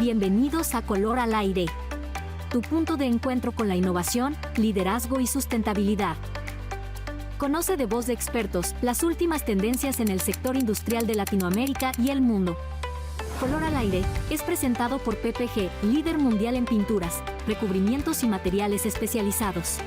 Bienvenidos a Color al Aire, tu punto de encuentro con la innovación, liderazgo y sustentabilidad. Conoce de voz de expertos las últimas tendencias en el sector industrial de Latinoamérica y el mundo. Color al Aire es presentado por PPG, líder mundial en pinturas, recubrimientos y materiales especializados.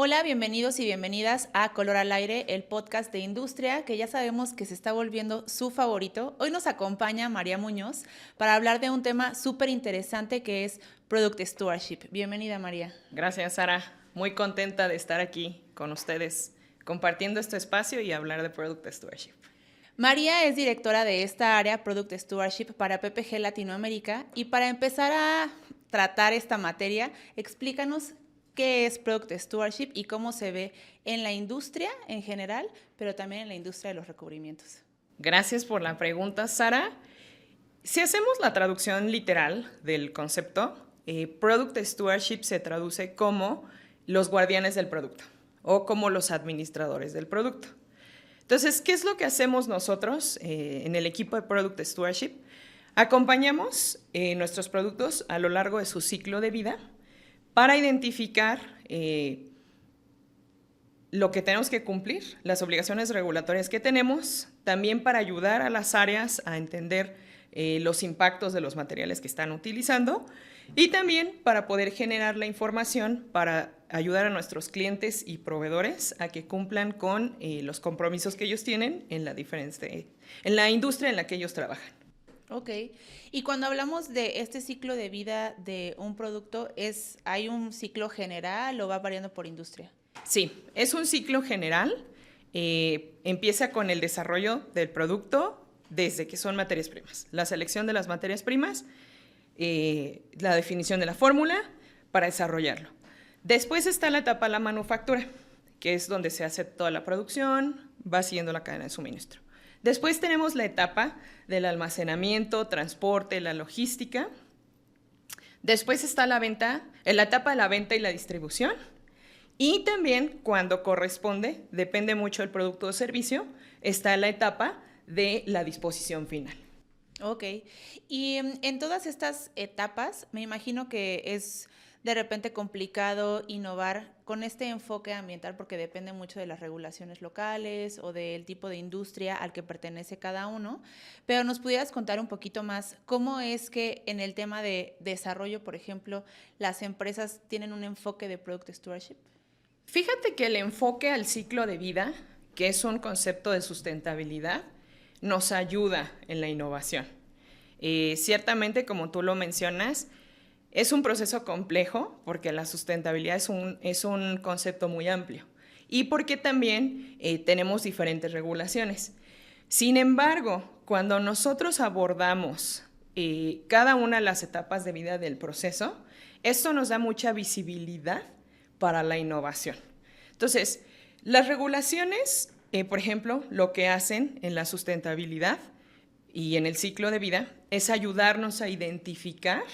Hola, bienvenidos y bienvenidas a Color al Aire, el podcast de industria que ya sabemos que se está volviendo su favorito. Hoy nos acompaña María Muñoz para hablar de un tema súper interesante que es Product Stewardship. Bienvenida, María. Gracias, Sara. Muy contenta de estar aquí con ustedes compartiendo este espacio y hablar de Product Stewardship. María es directora de esta área Product Stewardship para PPG Latinoamérica y para empezar a tratar esta materia, explícanos qué es Product Stewardship y cómo se ve en la industria en general, pero también en la industria de los recubrimientos. Gracias por la pregunta, Sara. Si hacemos la traducción literal del concepto, Product Stewardship se traduce como los guardianes del producto o como los administradores del producto. Entonces, ¿qué es lo que hacemos nosotros en el equipo de Product Stewardship? Acompañamos nuestros productos a lo largo de su ciclo de vida para identificar lo que tenemos que cumplir, las obligaciones regulatorias que tenemos, también para ayudar a las áreas a entender los impactos de los materiales que están utilizando y también para poder generar la información para ayudar a nuestros clientes y proveedores a que cumplan con los compromisos que ellos tienen en la industria en la que ellos trabajan. Ok, y cuando hablamos de este ciclo de vida de un producto, ¿hay un ciclo general o va variando por industria? Sí, es un ciclo general. Empieza con el desarrollo del producto desde que son materias primas. La selección de las materias primas, la definición de la fórmula para desarrollarlo. Después está la etapa de la manufactura, que es donde se hace toda la producción, va siguiendo la cadena de suministro. Después tenemos la etapa del almacenamiento, transporte, la logística. Después está la etapa de la venta y la distribución. Y también, cuando corresponde, depende mucho del producto o servicio, está la etapa de la disposición final. Ok. Y en todas estas etapas, me imagino que es de repente complicado innovar con este enfoque ambiental porque depende mucho de las regulaciones locales o del tipo de industria al que pertenece cada uno, pero nos pudieras contar un poquito más cómo es que en el tema de desarrollo, por ejemplo, las empresas tienen un enfoque de Product Stewardship. Fíjate que el enfoque al ciclo de vida, que es un concepto de sustentabilidad, nos ayuda en la innovación. Ciertamente, como tú lo mencionas, es un proceso complejo porque la sustentabilidad es un concepto muy amplio y porque también tenemos diferentes regulaciones. Sin embargo, cuando nosotros abordamos cada una de las etapas de vida del proceso, esto nos da mucha visibilidad para la innovación. Entonces, las regulaciones, por ejemplo, lo que hacen en la sustentabilidad y en el ciclo de vida es ayudarnos a identificar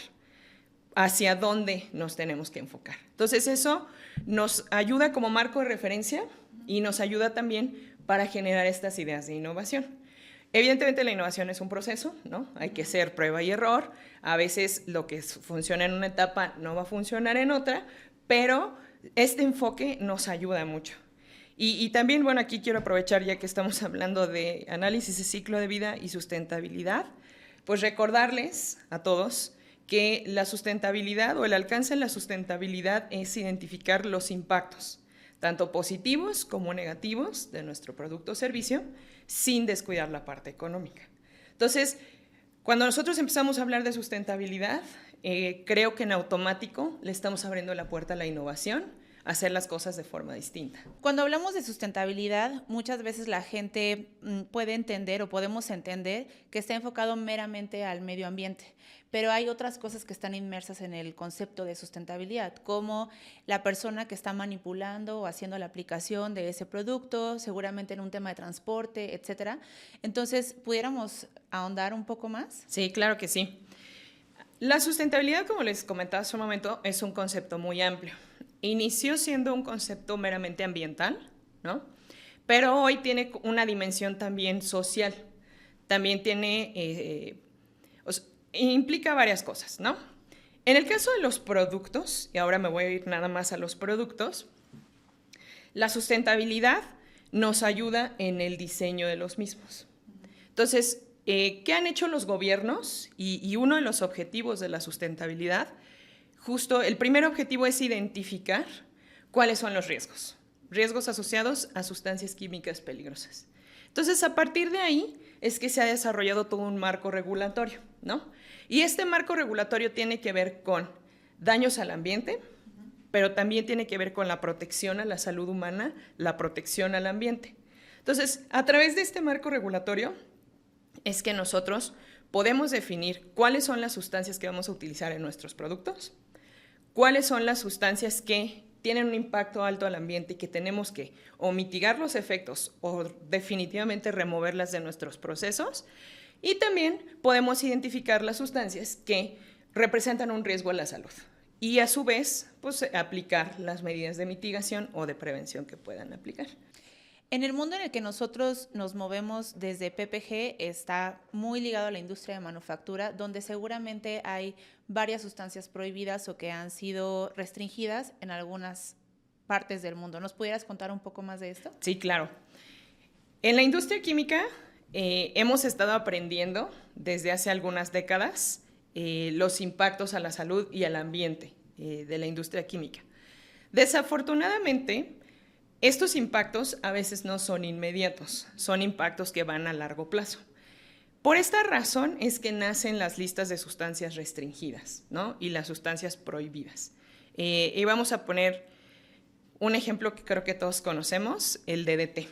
hacia dónde nos tenemos que enfocar. Entonces, eso nos ayuda como marco de referencia y nos ayuda también para generar estas ideas de innovación. Evidentemente, la innovación es un proceso, ¿no? Hay que hacer prueba y error. A veces lo que funciona en una etapa no va a funcionar en otra, pero este enfoque nos ayuda mucho. Y también, bueno, aquí quiero aprovechar, ya que estamos hablando de análisis de ciclo de vida y sustentabilidad, pues recordarles a todos que la sustentabilidad o el alcance en la sustentabilidad es identificar los impactos, tanto positivos como negativos, de nuestro producto o servicio, sin descuidar la parte económica. Entonces, cuando nosotros empezamos a hablar de sustentabilidad, creo que en automático le estamos abriendo la puerta a la innovación, a hacer las cosas de forma distinta. Cuando hablamos de sustentabilidad, muchas veces la gente puede entender o podemos entender que está enfocado meramente al medio ambiente, pero hay otras cosas que están inmersas en el concepto de sustentabilidad, como la persona que está manipulando o haciendo la aplicación de ese producto, seguramente en un tema de transporte, etcétera. Entonces, ¿pudiéramos ahondar un poco más? Sí, claro que sí. La sustentabilidad, como les comentaba hace un momento, es un concepto muy amplio. Inició siendo un concepto meramente ambiental, ¿no? Pero hoy tiene una dimensión también social. también implica varias cosas, ¿no? En el caso de los productos, y ahora me voy a ir nada más a los productos, la sustentabilidad nos ayuda en el diseño de los mismos. Entonces, ¿qué han hecho los gobiernos? Y uno de los objetivos de la sustentabilidad, justo el primer objetivo es identificar cuáles son los riesgos asociados a sustancias químicas peligrosas. Entonces, a partir de ahí es que se ha desarrollado todo un marco regulatorio, ¿no? Y este marco regulatorio tiene que ver con daños al ambiente, pero también tiene que ver con la protección a la salud humana, la protección al ambiente. Entonces, a través de este marco regulatorio es que nosotros podemos definir cuáles son las sustancias que vamos a utilizar en nuestros productos, cuáles son las sustancias que tienen un impacto alto al ambiente y que tenemos que o mitigar los efectos o definitivamente removerlas de nuestros procesos. Y también podemos identificar las sustancias que representan un riesgo a la salud y a su vez pues, aplicar las medidas de mitigación o de prevención que puedan aplicar. En el mundo en el que nosotros nos movemos desde PPG está muy ligado a la industria de manufactura, donde seguramente hay varias sustancias prohibidas o que han sido restringidas en algunas partes del mundo. ¿Nos pudieras contar un poco más de esto? Sí, claro. En la industria química hemos estado aprendiendo desde hace algunas décadas los impactos a la salud y al ambiente de la industria química. Desafortunadamente, estos impactos a veces no son inmediatos, son impactos que van a largo plazo. Por esta razón es que nacen las listas de sustancias restringidas, ¿no? Y las sustancias prohibidas. Y vamos a poner un ejemplo que creo que todos conocemos, el DDT.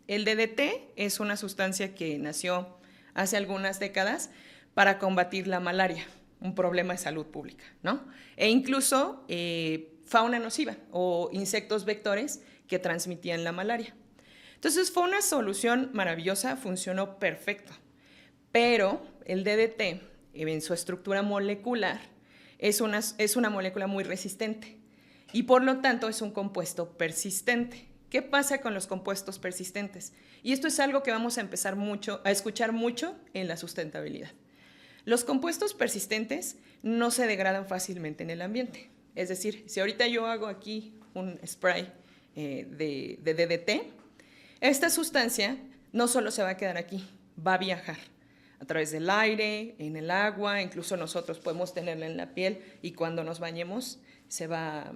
El DDT es una sustancia que nació hace algunas décadas para combatir la malaria, un problema de salud pública, ¿no? E incluso fauna nociva o insectos vectores que transmitían la malaria. Entonces fue una solución maravillosa, funcionó perfecto, pero el DDT en su estructura molecular es una molécula muy resistente y por lo tanto es un compuesto persistente. ¿Qué pasa con los compuestos persistentes? Y esto es algo que vamos a empezar a escuchar mucho en la sustentabilidad. Los compuestos persistentes no se degradan fácilmente en el ambiente. Es decir, si ahorita yo hago aquí un spray de DDT, esta sustancia no solo se va a quedar aquí, va a viajar a través del aire, en el agua, incluso nosotros podemos tenerla en la piel y cuando nos bañemos se va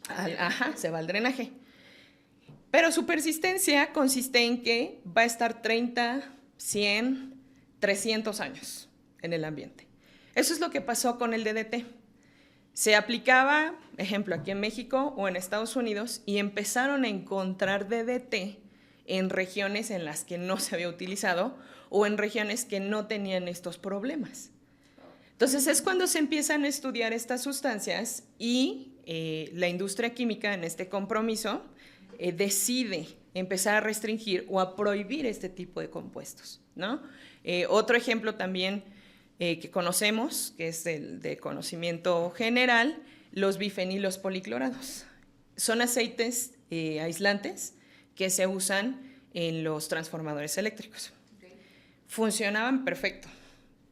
al drenaje. Pero su persistencia consiste en que va a estar 30, 100, 300 años en el ambiente. Eso es lo que pasó con el DDT. Se aplicaba, ejemplo, aquí en México o en Estados Unidos y empezaron a encontrar DDT en regiones en las que no se había utilizado o en regiones que no tenían estos problemas. Entonces es cuando se empiezan a estudiar estas sustancias y la industria química en este compromiso decide empezar a restringir o a prohibir este tipo de compuestos, ¿no? Otro ejemplo también que conocemos, que es el de conocimiento general, los bifenilos policlorados. Son aceites aislantes que se usan en los transformadores eléctricos. Okay. Funcionaban perfecto,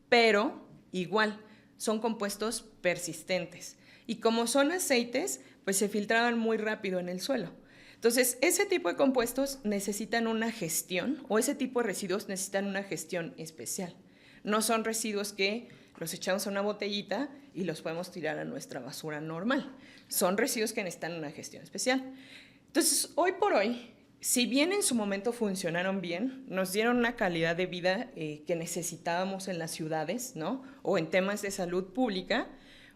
pero igual son compuestos persistentes. Y como son aceites, pues se filtraban muy rápido en el suelo. Entonces, ese tipo de compuestos necesitan una gestión, o ese tipo de residuos necesitan una gestión especial. No son residuos que los echamos a una botellita y los podemos tirar a nuestra basura normal. Son residuos que necesitan una gestión especial. Entonces, hoy por hoy, si bien en su momento funcionaron bien, nos dieron una calidad de vida que necesitábamos en las ciudades, ¿no? O en temas de salud pública,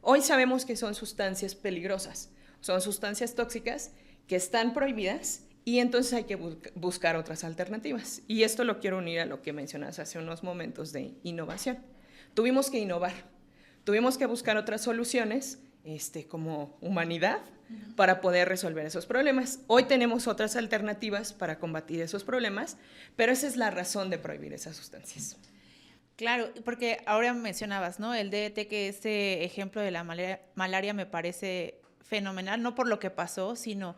hoy sabemos que son sustancias peligrosas, son sustancias tóxicas que están prohibidas y entonces hay que buscar otras alternativas. Y esto lo quiero unir a lo que mencionas hace unos momentos de innovación. Tuvimos que innovar, tuvimos que buscar otras soluciones como humanidad para poder resolver esos problemas. Hoy tenemos otras alternativas para combatir esos problemas, pero esa es la razón de prohibir esas sustancias. Claro, porque ahora mencionabas, ¿no? El DDT, que este ejemplo de la malaria me parece fenomenal, no por lo que pasó, sino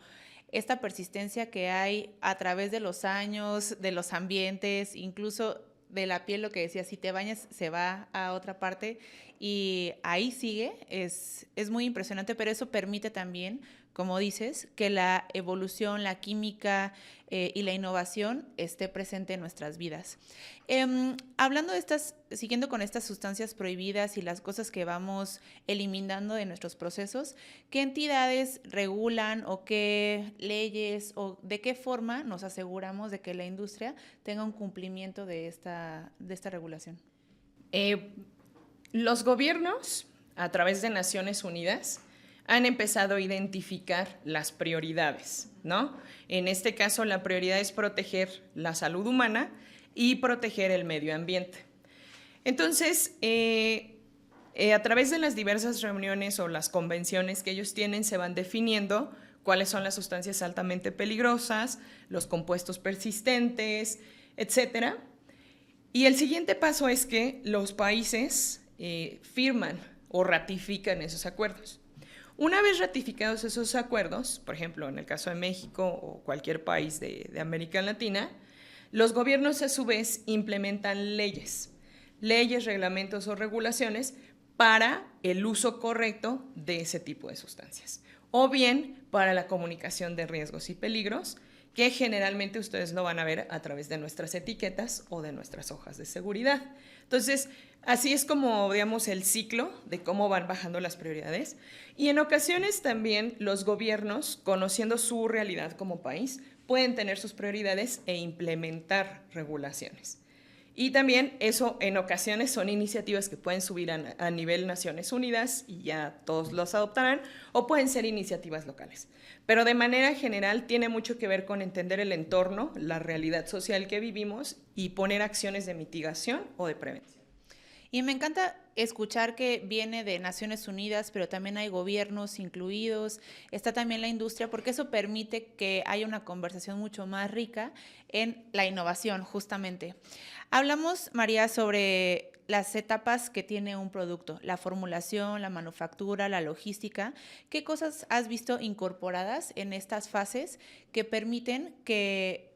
esta persistencia que hay a través de los años, de los ambientes, incluso de la piel, lo que decía, si te bañas se va a otra parte y ahí sigue, es muy impresionante, pero eso permite también, como dices, que la evolución, la química y la innovación esté presente en nuestras vidas. Hablando de siguiendo con estas sustancias prohibidas y las cosas que vamos eliminando de nuestros procesos, ¿qué entidades regulan o qué leyes o de qué forma nos aseguramos de que la industria tenga un cumplimiento de esta regulación? Los gobiernos, a través de Naciones Unidas, han empezado a identificar las prioridades, ¿no? En este caso, la prioridad es proteger la salud humana y proteger el medio ambiente. Entonces, a través de las diversas reuniones o las convenciones que ellos tienen, se van definiendo cuáles son las sustancias altamente peligrosas, los compuestos persistentes, etcétera. Y el siguiente paso es que los países firman o ratifican esos acuerdos. Una vez ratificados esos acuerdos, por ejemplo, en el caso de México o cualquier país de América Latina, los gobiernos a su vez implementan leyes, reglamentos o regulaciones para el uso correcto de ese tipo de sustancias, o bien para la comunicación de riesgos y peligros, que generalmente ustedes lo van a ver a través de nuestras etiquetas o de nuestras hojas de seguridad. Entonces, así es como, digamos, el ciclo de cómo van bajando las prioridades. Y en ocasiones también los gobiernos, conociendo su realidad como país, pueden tener sus prioridades e implementar regulaciones. Y también eso en ocasiones son iniciativas que pueden subir a nivel Naciones Unidas y ya todos los adoptarán, o pueden ser iniciativas locales. Pero de manera general tiene mucho que ver con entender el entorno, la realidad social que vivimos y poner acciones de mitigación o de prevención. Y me encanta escuchar que viene de Naciones Unidas, pero también hay gobiernos incluidos, está también la industria, porque eso permite que haya una conversación mucho más rica en la innovación, justamente. Hablamos, María, sobre las etapas que tiene un producto, la formulación, la manufactura, la logística. ¿Qué cosas has visto incorporadas en estas fases que permiten que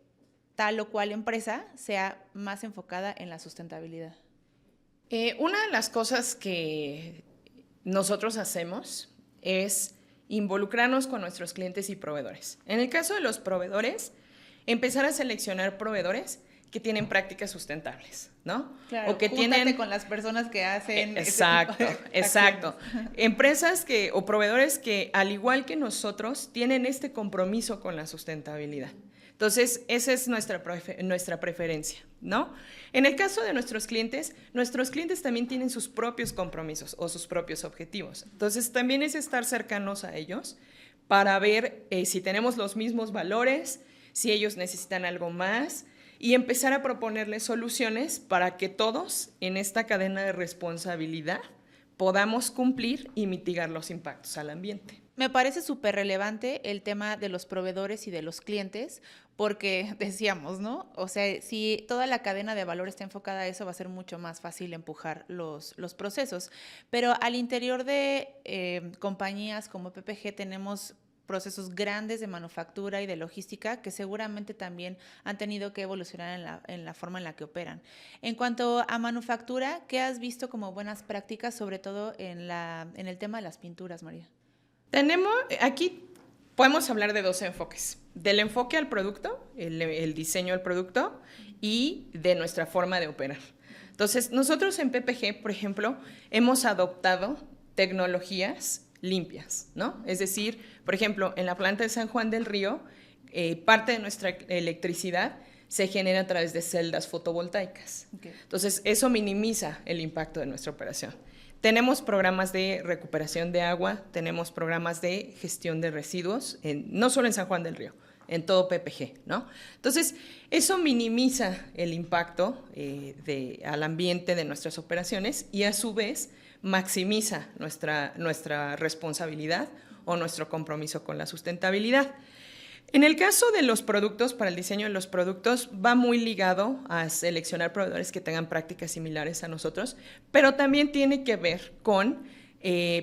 tal o cual empresa sea más enfocada en la sustentabilidad? Una de las cosas que nosotros hacemos es involucrarnos con nuestros clientes y proveedores. En el caso de los proveedores, empezar a seleccionar proveedores que tienen prácticas sustentables, ¿no? Claro, o que tienen con las personas que hacen exacto. Empresas o proveedores que, al igual que nosotros, tienen este compromiso con la sustentabilidad. Entonces, esa es nuestra preferencia, ¿no? En el caso de nuestros clientes también tienen sus propios compromisos o sus propios objetivos. Entonces, también es estar cercanos a ellos para ver si tenemos los mismos valores, si ellos necesitan algo más, y empezar a proponerles soluciones para que todos en esta cadena de responsabilidad podamos cumplir y mitigar los impactos al ambiente. Me parece súper relevante el tema de los proveedores y de los clientes, porque decíamos, ¿no? O sea, si toda la cadena de valor está enfocada a eso, va a ser mucho más fácil empujar los procesos. Pero al interior de compañías como PPG tenemos procesos grandes de manufactura y de logística que seguramente también han tenido que evolucionar en la forma en la que operan. En cuanto a manufactura, ¿qué has visto como buenas prácticas, sobre todo en el tema de las pinturas, María? Aquí podemos hablar de dos enfoques, del enfoque al producto, el diseño del producto, y de nuestra forma de operar. Entonces, nosotros en PPG, por ejemplo, hemos adoptado tecnologías limpias, ¿no? Es decir, por ejemplo, en la planta de San Juan del Río, parte de nuestra electricidad se genera a través de celdas fotovoltaicas. Okay. Entonces, eso minimiza el impacto de nuestra operación. Tenemos programas de recuperación de agua, tenemos programas de gestión de residuos, no solo en San Juan del Río, en todo PPG, ¿no? Entonces, eso minimiza el impacto al ambiente de nuestras operaciones y a su vez maximiza nuestra responsabilidad o nuestro compromiso con la sustentabilidad. En el caso de los productos, para el diseño de los productos, va muy ligado a seleccionar proveedores que tengan prácticas similares a nosotros, pero también tiene que ver con,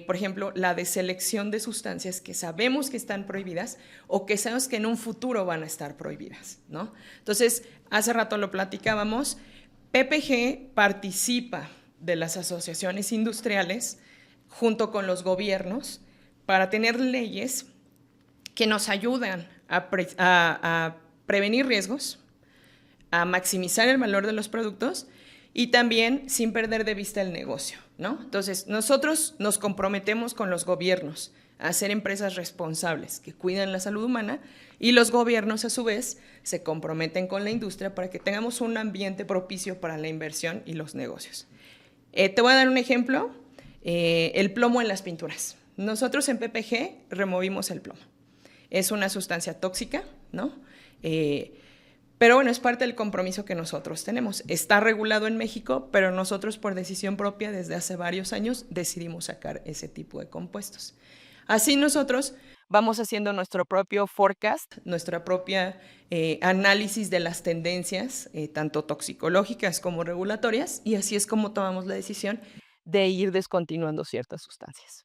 por ejemplo, la deselección de sustancias que sabemos que están prohibidas o que sabemos que en un futuro van a estar prohibidas, ¿no? Entonces, hace rato lo platicábamos, PPG participa de las asociaciones industriales junto con los gobiernos para tener leyes que nos ayudan a prevenir riesgos, a maximizar el valor de los productos y también sin perder de vista el negocio, ¿no? Entonces, nosotros nos comprometemos con los gobiernos a ser empresas responsables que cuidan la salud humana y los gobiernos, a su vez, se comprometen con la industria para que tengamos un ambiente propicio para la inversión y los negocios. Te voy a dar un ejemplo, el plomo en las pinturas. Nosotros en PPG removimos el plomo. Es una sustancia tóxica, ¿no? Pero bueno, es parte del compromiso que nosotros tenemos. Está regulado en México, pero nosotros por decisión propia desde hace varios años decidimos sacar ese tipo de compuestos. Así nosotros vamos haciendo nuestro propio forecast, nuestra propia análisis de las tendencias, tanto toxicológicas como regulatorias, y así es como tomamos la decisión de ir descontinuando ciertas sustancias.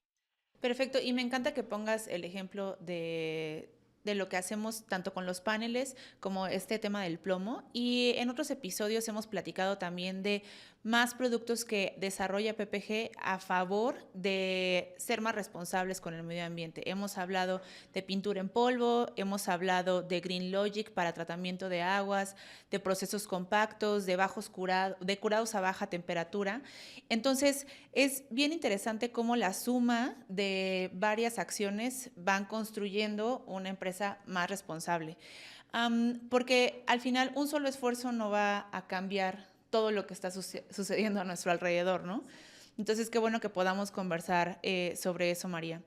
Perfecto, y me encanta que pongas el ejemplo de lo que hacemos tanto con los paneles como este tema del plomo. Y en otros episodios hemos platicado también de más productos que desarrolla PPG a favor de ser más responsables con el medio ambiente. Hemos hablado de pintura en polvo, hemos hablado de Green Logic para tratamiento de aguas, de procesos compactos, de curados a baja temperatura. Entonces, es bien interesante cómo la suma de varias acciones van construyendo una empresa más responsable. Porque al final un solo esfuerzo no va a cambiar todo lo que está sucediendo a nuestro alrededor, ¿no? Entonces, qué bueno que podamos conversar sobre eso, María.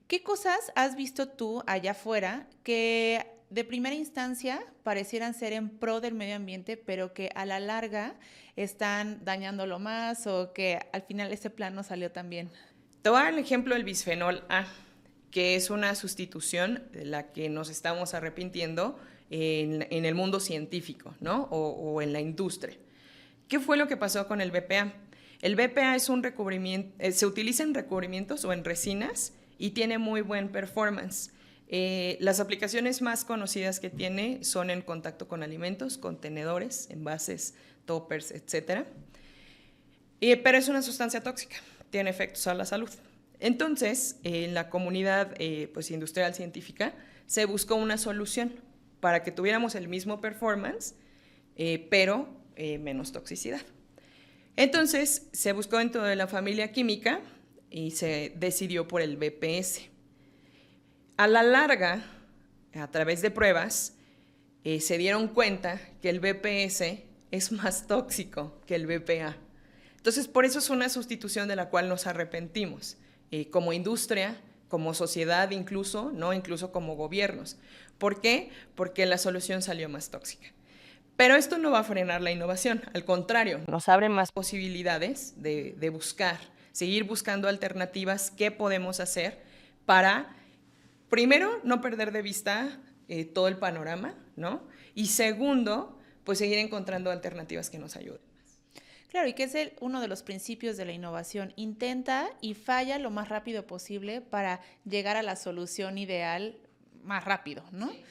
¿Qué cosas has visto tú allá afuera que de primera instancia parecieran ser en pro del medio ambiente, pero que a la larga están dañándolo más o que al final ese plan no salió tan bien? Te voy a dar el ejemplo del bisfenol A, que es una sustitución de la que nos estamos arrepintiendo en el mundo científico, ¿no? O en la industria. ¿Qué fue lo que pasó con el BPA? El BPA es un recubrimiento, se utiliza en recubrimientos o en resinas y tiene muy buen performance. Las aplicaciones más conocidas que tiene son en contacto con alimentos, contenedores, envases, toppers, etc. Pero es una sustancia tóxica, tiene efectos a la salud. Entonces, en la comunidad industrial científica se buscó una solución para que tuviéramos el mismo performance, pero menos toxicidad. Entonces, se buscó dentro de la familia química y se decidió por el BPS. A la larga, a través de pruebas, se dieron cuenta que el BPS es más tóxico que el BPA. Entonces, por eso es una sustitución de la cual nos arrepentimos, como industria, como sociedad incluso, ¿no? Incluso como gobiernos. ¿Por qué? Porque la solución salió más tóxica. Pero esto no va a frenar la innovación, al contrario, nos abre más posibilidades de buscar, seguir buscando alternativas, qué podemos hacer para, primero, no perder de vista todo el panorama, ¿no? Y segundo, pues seguir encontrando alternativas que nos ayuden. Claro, y que es uno de los principios de la innovación. Intenta y falla lo más rápido posible para llegar a la solución ideal más rápido, ¿no? Sí.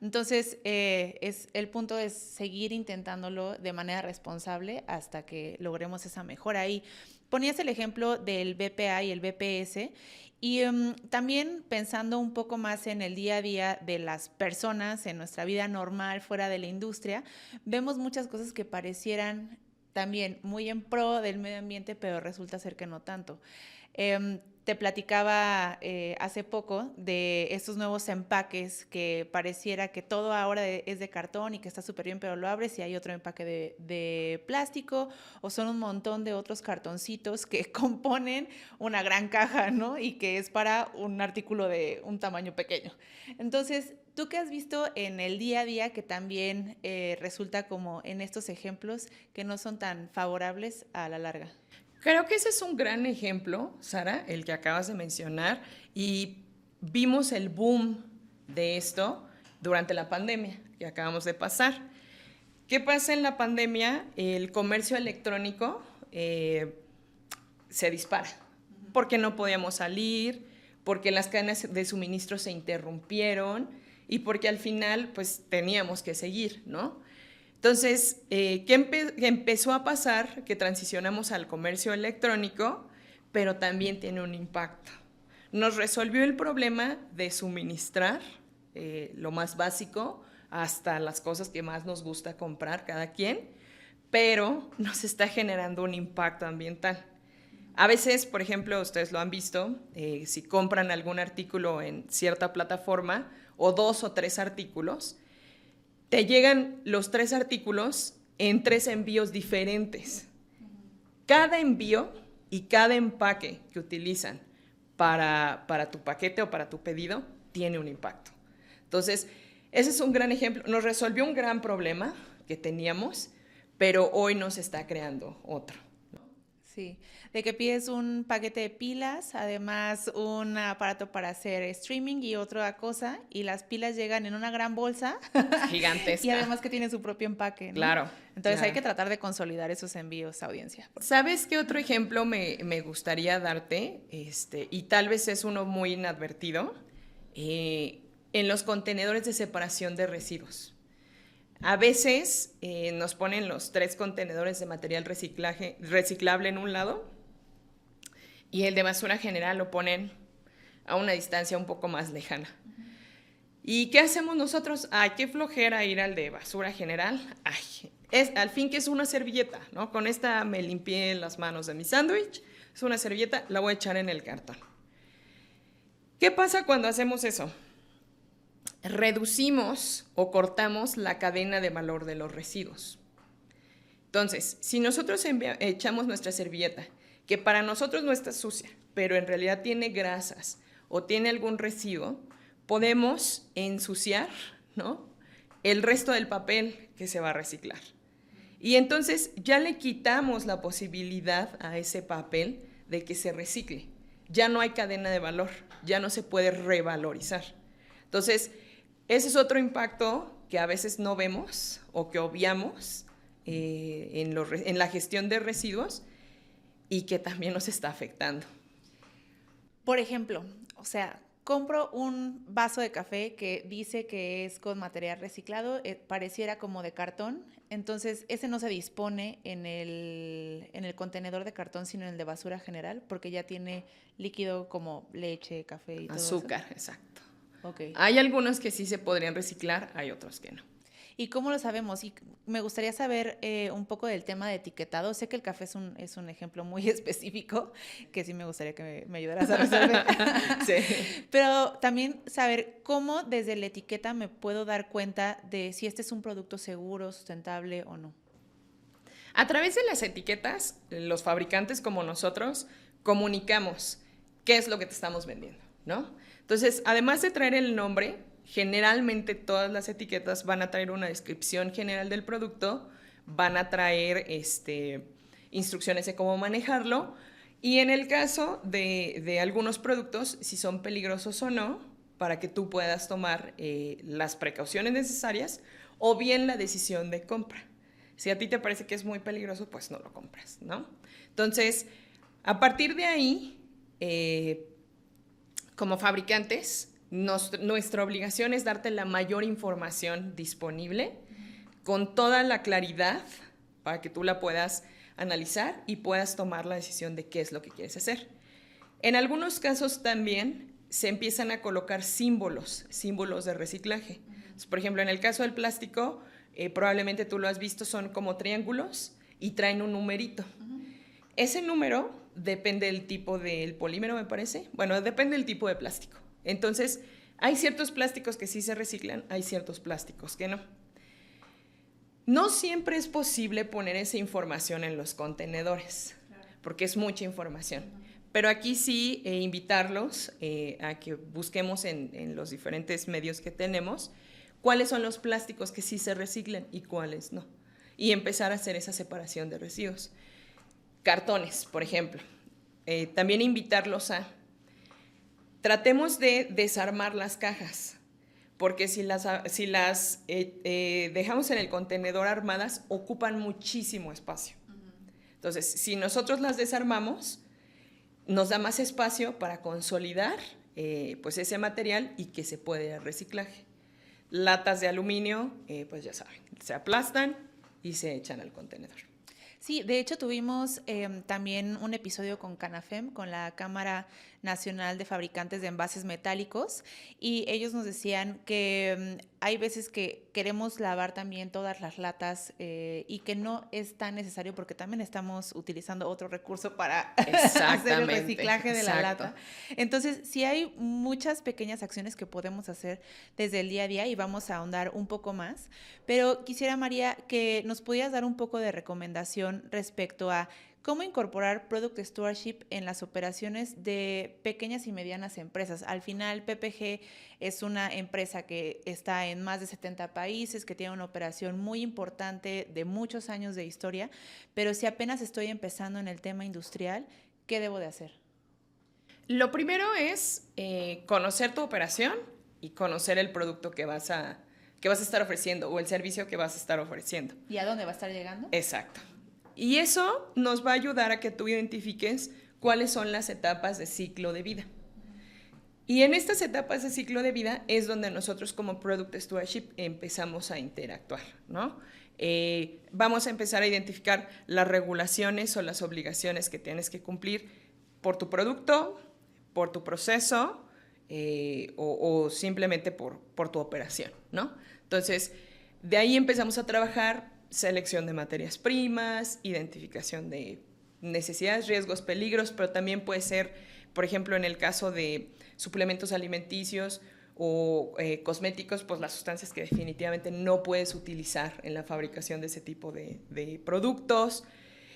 Entonces, el punto es seguir intentándolo de manera responsable hasta que logremos esa mejora. Y ponías el ejemplo del BPA y el BPS, y también pensando un poco más en el día a día de las personas, en nuestra vida normal, fuera de la industria, vemos muchas cosas que parecieran también muy en pro del medio ambiente, pero resulta ser que no tanto. Te platicaba hace poco de estos nuevos empaques que pareciera que todo ahora es de cartón y que está súper bien, pero lo abres y hay otro empaque de plástico, o son un montón de otros cartoncitos que componen una gran caja, ¿no? Y que es para un artículo de un tamaño pequeño. Entonces, ¿tú qué has visto en el día a día que también resulta como en estos ejemplos que no son tan favorables a la larga? Creo que ese es un gran ejemplo, Sara, el que acabas de mencionar, y vimos el boom de esto durante la pandemia que acabamos de pasar. ¿Qué pasa en la pandemia? El comercio electrónico se dispara, porque no podíamos salir, porque las cadenas de suministro se interrumpieron y porque al final pues teníamos que seguir, ¿no? Entonces, ¿qué empezó a pasar? Que transicionamos al comercio electrónico, pero también tiene un impacto. Nos resolvió el problema de suministrar lo más básico hasta las cosas que más nos gusta comprar cada quien, pero nos está generando un impacto ambiental. A veces, por ejemplo, ustedes lo han visto, si compran algún artículo en cierta plataforma o 2 o 3 artículos, te llegan los 3 artículos en 3 envíos diferentes. Cada envío y cada empaque que utilizan para tu paquete o para tu pedido tiene un impacto. Entonces, ese es un gran ejemplo. Nos resolvió un gran problema que teníamos, pero hoy nos está creando otro. Sí, de que pides un paquete de pilas, además un aparato para hacer streaming y otra cosa, y las pilas llegan en una gran bolsa. Gigantesca. Y además que tiene su propio empaque, ¿no? Claro. Entonces claro. hay que tratar de consolidar esos envíos, audiencia. ¿Sabes qué otro ejemplo me gustaría darte? Y tal vez es uno muy inadvertido, en los contenedores de separación de residuos. A veces nos ponen los 3 contenedores de material reciclable en un lado y el de basura general lo ponen a una distancia un poco más lejana. ¿Y qué hacemos nosotros? Ay, qué flojera ir al de basura general. Ay, al fin que es una servilleta, ¿no? Con esta me limpié las manos de mi sándwich, es una servilleta, la voy a echar en el cartón. ¿Qué pasa cuando hacemos eso? Reducimos o cortamos la cadena de valor de los residuos. Entonces, si nosotros echamos nuestra servilleta, que para nosotros no está sucia, pero en realidad tiene grasas o tiene algún residuo, podemos ensuciar, ¿no?, el resto del papel que se va a reciclar. Y entonces ya le quitamos la posibilidad a ese papel de que se recicle. Ya no hay cadena de valor, ya no se puede revalorizar. Entonces, ese es otro impacto que a veces no vemos o que obviamos en la gestión de residuos y que también nos está afectando. Por ejemplo, o sea, compro un vaso de café que dice que es con material reciclado, pareciera como de cartón, entonces ese no se dispone en el contenedor de cartón, sino en el de basura general, porque ya tiene líquido como leche, café y todo Azúcar, eso. exacto. Okay. Hay algunos que sí se podrían reciclar, hay otros que no. ¿Y cómo lo sabemos? Y me gustaría saber un poco del tema de etiquetado. Sé que el café es un ejemplo muy específico, que sí me gustaría que me ayudaras a resolver. Sí. Pero también saber cómo desde la etiqueta me puedo dar cuenta de si este es un producto seguro, sustentable o no. A través de las etiquetas, los fabricantes como nosotros comunicamos qué es lo que te estamos vendiendo, ¿no? Entonces, además de traer el nombre, generalmente todas las etiquetas van a traer una descripción general del producto, van a traer instrucciones de cómo manejarlo y en el caso de algunos productos, si son peligrosos o no, para que tú puedas tomar las precauciones necesarias o bien la decisión de compra. Si a ti te parece que es muy peligroso, pues no lo compras, ¿no? Entonces, a partir de ahí, como fabricantes, nuestra obligación es darte la mayor información disponible con toda la claridad para que tú la puedas analizar y puedas tomar la decisión de qué es lo que quieres hacer. En algunos casos también se empiezan a colocar símbolos de reciclaje. Entonces, por ejemplo, en el caso del plástico, probablemente tú lo has visto, son como triángulos y traen un numerito. Ese número depende del tipo del polímero, me parece. Bueno, depende del tipo de plástico. Entonces, hay ciertos plásticos que sí se reciclan, hay ciertos plásticos que no. No siempre es posible poner esa información en los contenedores, porque es mucha información. Pero aquí sí invitarlos a que busquemos en los diferentes medios que tenemos cuáles son los plásticos que sí se reciclan y cuáles no. Y empezar a hacer esa separación de residuos. Cartones, por ejemplo. También invitarlos a... Tratemos de desarmar las cajas, porque si las dejamos en el contenedor armadas, ocupan muchísimo espacio. Entonces, si nosotros las desarmamos, nos da más espacio para consolidar pues ese material y que se puede reciclaje. Latas de aluminio, pues ya saben, se aplastan y se echan al contenedor. Sí, de hecho tuvimos también un episodio con Canafem, con la Cámara Nacional de Fabricantes de Envases Metálicos, y ellos nos decían que hay veces que queremos lavar también todas las latas y que no es tan necesario porque también estamos utilizando otro recurso para hacer el reciclaje de la lata. Entonces, sí hay muchas pequeñas acciones que podemos hacer desde el día a día y vamos a ahondar un poco más, pero quisiera, María, que nos pudieras dar un poco de recomendación respecto a cómo incorporar Product Stewardship en las operaciones de pequeñas y medianas empresas. Al final, PPG es una empresa que está en más de 70 países, que tiene una operación muy importante de muchos años de historia, pero si apenas estoy empezando en el tema industrial, ¿qué debo de hacer? Lo primero es conocer tu operación y conocer el producto que vas a estar ofreciendo o el servicio que vas a estar ofreciendo. ¿Y a dónde va a estar llegando? Exacto. Y eso nos va a ayudar a que tú identifiques cuáles son las etapas de ciclo de vida. Y en estas etapas de ciclo de vida es donde nosotros como Product Stewardship empezamos a interactuar, ¿no? Vamos a empezar a identificar las regulaciones o las obligaciones que tienes que cumplir por tu producto, por tu proceso o simplemente por tu operación, ¿no? Entonces, de ahí empezamos a trabajar selección de materias primas, identificación de necesidades, riesgos, peligros, pero también puede ser, por ejemplo, en el caso de suplementos alimenticios o cosméticos, pues las sustancias que definitivamente no puedes utilizar en la fabricación de ese tipo de productos.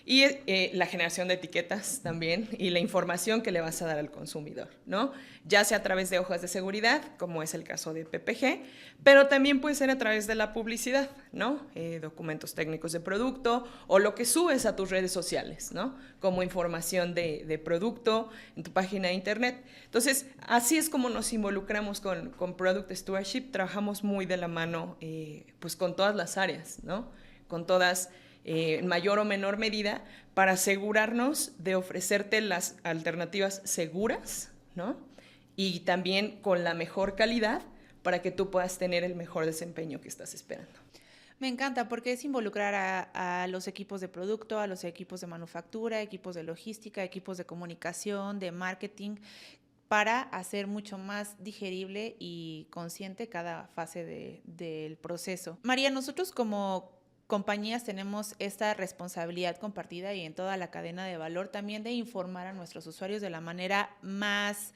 Y la generación de etiquetas también y la información que le vas a dar al consumidor, ¿no? Ya sea a través de hojas de seguridad, como es el caso de PPG, pero también puede ser a través de la publicidad, ¿no? Documentos técnicos de producto o lo que subes a tus redes sociales, ¿no? Como información de producto en tu página de internet. Entonces, así es como nos involucramos con Product Stewardship. Trabajamos muy de la mano pues con todas las áreas, ¿no? Con todas en mayor o menor medida, para asegurarnos de ofrecerte las alternativas seguras, ¿no? Y también con la mejor calidad para que tú puedas tener el mejor desempeño que estás esperando. Me encanta porque es involucrar a los equipos de producto, a los equipos de manufactura, equipos de logística, equipos de comunicación, de marketing, para hacer mucho más digerible y consciente cada fase del proceso. María, nosotros como compañías tenemos esta responsabilidad compartida y en toda la cadena de valor también de informar a nuestros usuarios de la manera más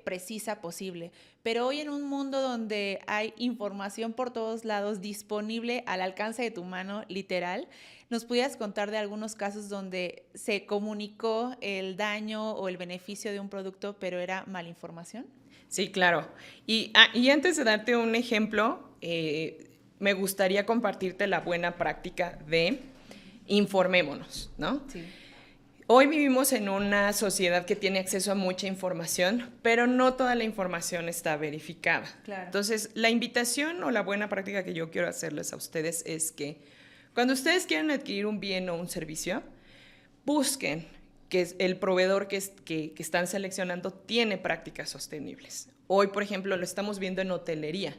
precisa posible. Pero hoy en un mundo donde hay información por todos lados disponible al alcance de tu mano, literal, ¿nos pudieras contar de algunos casos donde se comunicó el daño o el beneficio de un producto, pero era mala información? Sí, claro. Y antes de darte un ejemplo, me gustaría compartirte la buena práctica de informémonos, ¿no? Sí. Hoy vivimos en una sociedad que tiene acceso a mucha información, pero no toda la información está verificada. Claro. Entonces, la invitación o la buena práctica que yo quiero hacerles a ustedes es que cuando ustedes quieran adquirir un bien o un servicio, busquen que el proveedor que están seleccionando tiene prácticas sostenibles. Hoy, por ejemplo, lo estamos viendo en hotelería.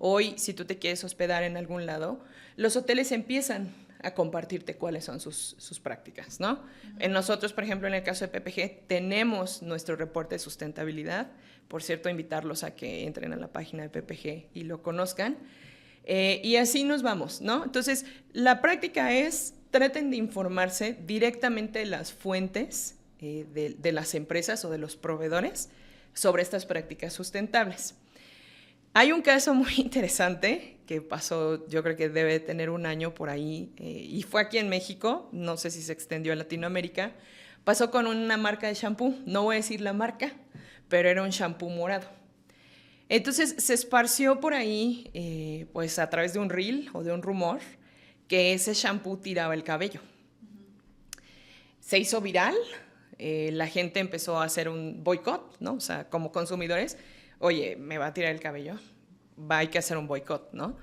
Hoy, si tú te quieres hospedar en algún lado, los hoteles empiezan a compartirte cuáles son sus prácticas, ¿no? En nosotros, por ejemplo, en el caso de PPG, tenemos nuestro reporte de sustentabilidad. Por cierto, invitarlos a que entren a la página de PPG y lo conozcan. Y así nos vamos, ¿no? Entonces, la práctica es, traten de informarse directamente de las fuentes de las empresas o de los proveedores sobre estas prácticas sustentables. Hay un caso muy interesante que pasó, yo creo que debe tener un año por ahí, y fue aquí en México, no sé si se extendió a Latinoamérica. Pasó con una marca de shampoo, no voy a decir la marca, pero era un shampoo morado. Entonces se esparció por ahí, pues a través de un reel o de un rumor, que ese shampoo tiraba el cabello. Se hizo viral, la gente empezó a hacer un boicot, ¿no? O sea, como consumidores, oye, me va a tirar el cabello, hay que hacer un boicot, ¿no?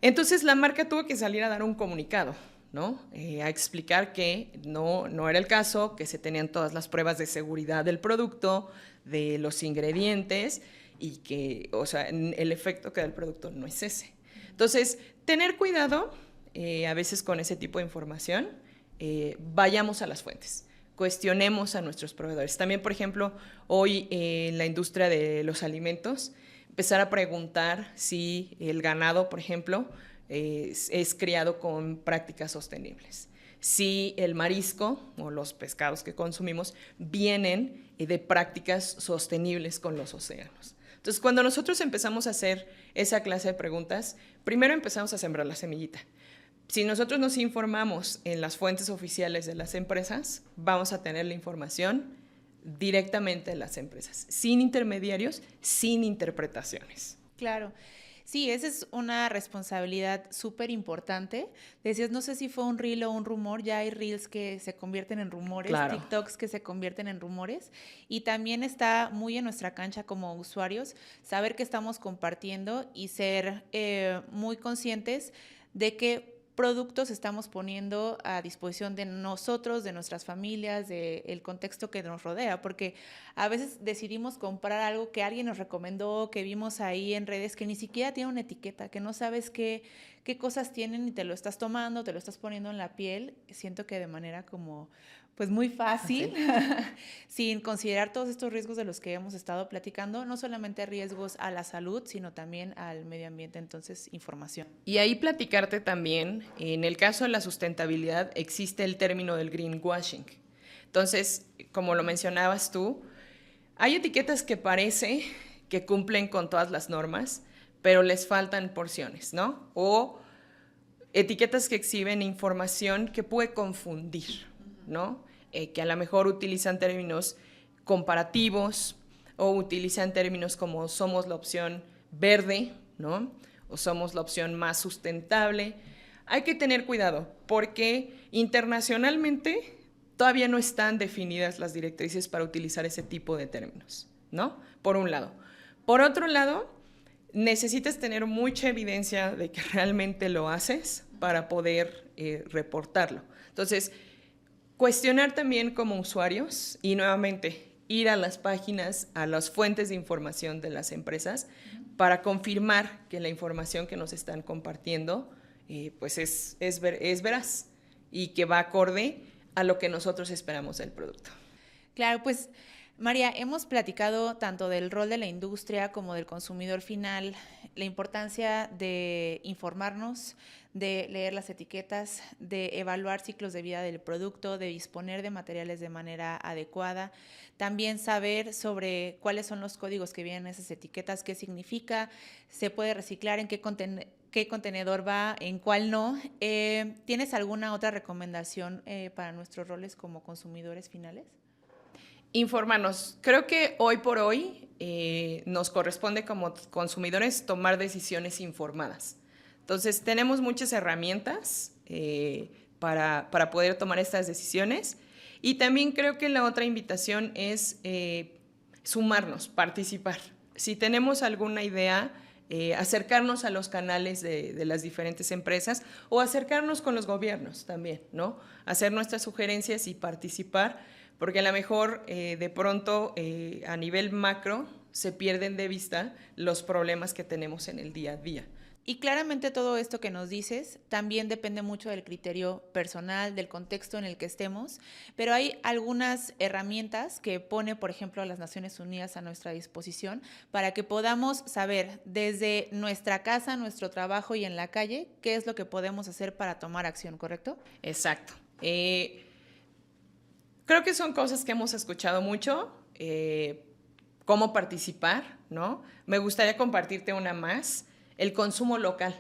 Entonces la marca tuvo que salir a dar un comunicado, ¿no? A explicar que no era el caso, que se tenían todas las pruebas de seguridad del producto, de los ingredientes y que, o sea, el efecto que da el producto no es ese. Entonces, tener cuidado a veces con ese tipo de información, vayamos a las fuentes, cuestionemos a nuestros proveedores. También, por ejemplo, hoy en la industria de los alimentos, empezar a preguntar si el ganado, por ejemplo, es criado con prácticas sostenibles. Si el marisco o los pescados que consumimos vienen de prácticas sostenibles con los océanos. Entonces, cuando nosotros empezamos a hacer esa clase de preguntas, primero empezamos a sembrar la semillita. Si nosotros nos informamos en las fuentes oficiales de las empresas, vamos a tener la información directamente de las empresas, sin intermediarios, sin interpretaciones. Claro. Sí, esa es una responsabilidad súper importante. Decías, no sé si fue un reel o un rumor, ya hay reels que se convierten en rumores, claro. TikToks que se convierten en rumores, y también está muy en nuestra cancha como usuarios saber qué estamos compartiendo y ser muy conscientes de que productos estamos poniendo a disposición de nosotros, de nuestras familias, del contexto que nos rodea, porque a veces decidimos comprar algo que alguien nos recomendó, que vimos ahí en redes, que ni siquiera tiene una etiqueta, que no sabes qué cosas tienen y te lo estás tomando, te lo estás poniendo en la piel. Siento que de manera como pues muy fácil, sin considerar todos estos riesgos de los que hemos estado platicando, no solamente riesgos a la salud, sino también al medio ambiente. Entonces, información. Y ahí platicarte también, en el caso de la sustentabilidad existe el término del greenwashing. Entonces, como lo mencionabas tú, hay etiquetas que parece que cumplen con todas las normas, pero les faltan porciones, ¿no? O etiquetas que exhiben información que puede confundir, ¿no? Que a lo mejor utilizan términos comparativos o utilizan términos como somos la opción verde, ¿no? O somos la opción más sustentable. Hay que tener cuidado porque internacionalmente todavía no están definidas las directrices para utilizar ese tipo de términos, ¿no? Por un lado. Por otro lado, necesitas tener mucha evidencia de que realmente lo haces para poder reportarlo. Entonces, cuestionar también como usuarios y nuevamente ir a las páginas, a las fuentes de información de las empresas para confirmar que la información que nos están compartiendo pues es veraz y que va acorde a lo que nosotros esperamos del producto. Claro, pues María, hemos platicado tanto del rol de la industria como del consumidor final, la importancia de informarnos, de leer las etiquetas, de evaluar ciclos de vida del producto, de disponer de materiales de manera adecuada, también saber sobre cuáles son los códigos que vienen en esas etiquetas, qué significa, se puede reciclar, en qué contenedor va, en cuál no. ¿Tienes alguna otra recomendación para nuestros roles como consumidores finales? Informarnos. Creo que hoy por hoy nos corresponde como consumidores tomar decisiones informadas. Entonces, tenemos muchas herramientas para poder tomar estas decisiones y también creo que la otra invitación es sumarnos, participar. Si tenemos alguna idea, acercarnos a los canales de las diferentes empresas o acercarnos con los gobiernos también, ¿no? Hacer nuestras sugerencias y participar, porque a lo mejor de pronto a nivel macro se pierden de vista los problemas que tenemos en el día a día. Y claramente todo esto que nos dices también depende mucho del criterio personal, del contexto en el que estemos, pero hay algunas herramientas que pone, por ejemplo, las Naciones Unidas a nuestra disposición para que podamos saber desde nuestra casa, nuestro trabajo y en la calle qué es lo que podemos hacer para tomar acción, ¿correcto? Exacto. Creo que son cosas que hemos escuchado mucho, cómo participar, ¿no? Me gustaría compartirte una más. El consumo local.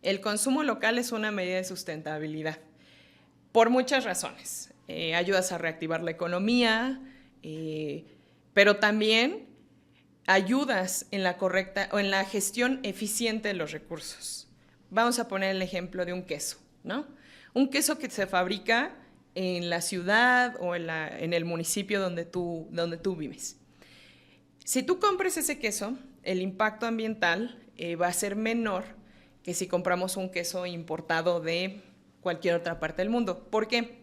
El consumo local es una medida de sustentabilidad por muchas razones. Ayudas a reactivar la economía, pero también ayudas en la correcta o en la gestión eficiente de los recursos. Vamos a poner el ejemplo de un queso, ¿no? Un queso que se fabrica en la ciudad o en el municipio donde tú vives. Si tú compras ese queso, el impacto ambiental va a ser menor que si compramos un queso importado de cualquier otra parte del mundo. ¿Por qué?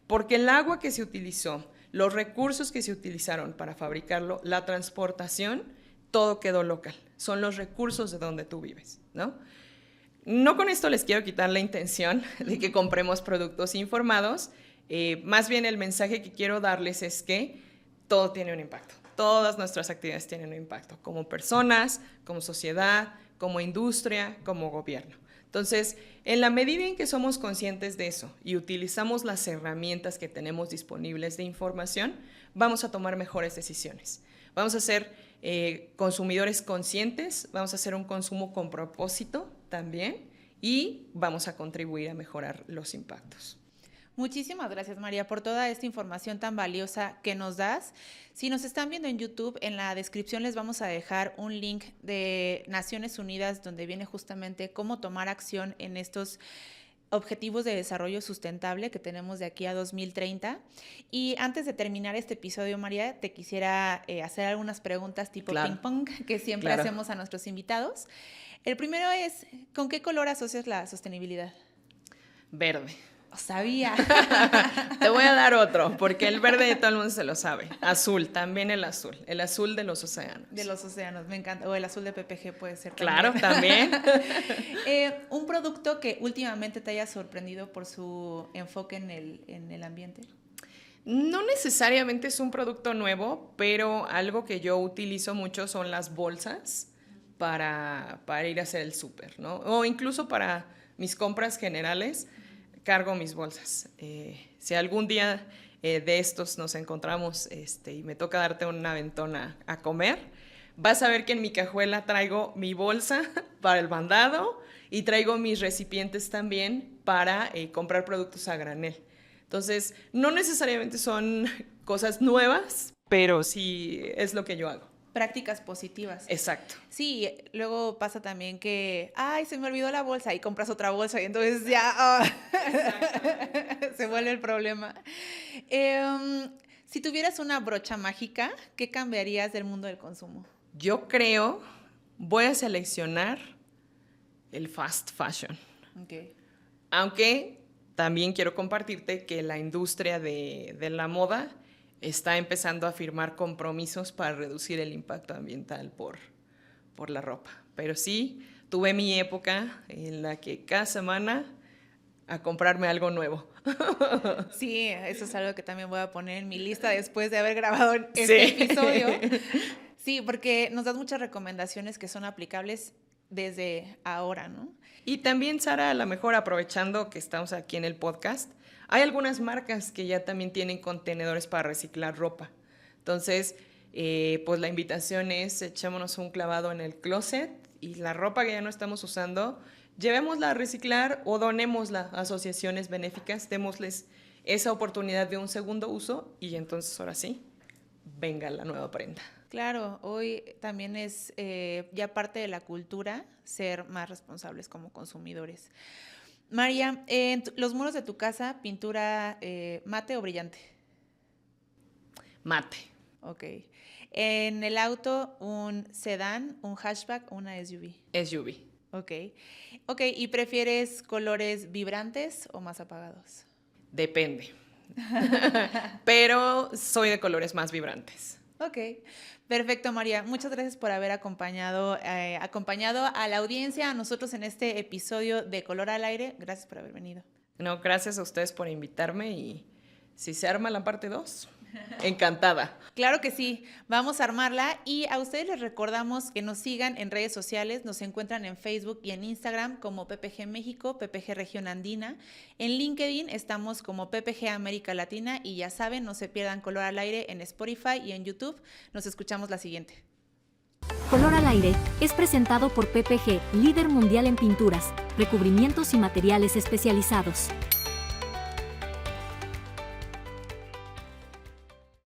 Porque el agua que se utilizó, los recursos que se utilizaron para fabricarlo, la transportación, todo quedó local. Son los recursos de donde tú vives, ¿no? No con esto les quiero quitar la intención de que compremos productos informados, más bien el mensaje que quiero darles es que todo tiene un impacto, todas nuestras actividades tienen un impacto, como personas, como sociedad, como industria, como gobierno. Entonces, en la medida en que somos conscientes de eso y utilizamos las herramientas que tenemos disponibles de información, vamos a tomar mejores decisiones. Vamos a ser consumidores conscientes, vamos a hacer un consumo con propósito también y vamos a contribuir a mejorar los impactos. Muchísimas gracias, María, por toda esta información tan valiosa que nos das. Si nos están viendo en YouTube, en la descripción les vamos a dejar un link de Naciones Unidas donde viene justamente cómo tomar acción en estos objetivos de desarrollo sustentable que tenemos de aquí a 2030. Y antes de terminar este episodio, María, te quisiera hacer algunas preguntas tipo ping pong que siempre hacemos a nuestros invitados. El primero es, ¿con qué color asocias la sostenibilidad? Verde. Sabía. Te voy a dar otro, porque el verde todo el mundo se lo sabe. Azul, también el azul de los océanos. De los océanos, me encanta. O el azul de PPG puede ser también. Claro, también. ¿Un producto que últimamente te haya sorprendido por su enfoque en el ambiente? No necesariamente es un producto nuevo, pero algo que yo utilizo mucho son las bolsas para ir a hacer el súper, ¿no? O incluso para mis compras generales. Cargo mis bolsas. Si algún día de estos nos encontramos y me toca darte una aventona a comer, vas a ver que en mi cajuela traigo mi bolsa para el mandado y traigo mis recipientes también para comprar productos a granel. Entonces, no necesariamente son cosas nuevas, pero sí es lo que yo hago. Prácticas positivas. Exacto. Sí, luego pasa también que, se me olvidó la bolsa y compras otra bolsa y entonces ya se vuelve el problema. Si tuvieras una brocha mágica, ¿qué cambiarías del mundo del consumo? Yo creo, voy a seleccionar el fast fashion. Okay. Aunque también quiero compartirte que la industria de la moda está empezando a firmar compromisos para reducir el impacto ambiental por la ropa. Pero sí, tuve mi época en la que cada semana a comprarme algo nuevo. Sí, eso es algo que también voy a poner en mi lista después de haber grabado este episodio. Sí, porque nos das muchas recomendaciones que son aplicables desde ahora, ¿no? Y también, Sara, a lo mejor aprovechando que estamos aquí en el podcast, hay algunas marcas que ya también tienen contenedores para reciclar ropa. Entonces, pues la invitación es echémonos un clavado en el closet y la ropa que ya no estamos usando, llevémosla a reciclar o donémosla a asociaciones benéficas, démosles esa oportunidad de un segundo uso y entonces ahora sí, venga la nueva prenda. Claro, hoy también es ya parte de la cultura ser más responsables como consumidores. María, en los muros de tu casa, ¿pintura mate o brillante? Mate. Ok. En el auto, ¿un sedán, un hatchback o una SUV? SUV. Ok. Ok, ¿y prefieres colores vibrantes o más apagados? Depende. Pero soy de colores más vibrantes. Ok, perfecto, María. Muchas gracias por haber acompañado a la audiencia, a nosotros en este episodio de Color al Aire. Gracias por haber venido. No, gracias a ustedes por invitarme y si se arma la parte 2, encantada. Claro que sí, vamos a armarla y a ustedes les recordamos que nos sigan en redes sociales, nos encuentran en Facebook y en Instagram como PPG México, PPG Región Andina. En LinkedIn estamos como PPG América Latina y ya saben, no se pierdan Color al Aire en Spotify y en YouTube. Nos escuchamos la siguiente. Color al Aire es presentado por PPG, líder mundial en pinturas, recubrimientos y materiales especializados.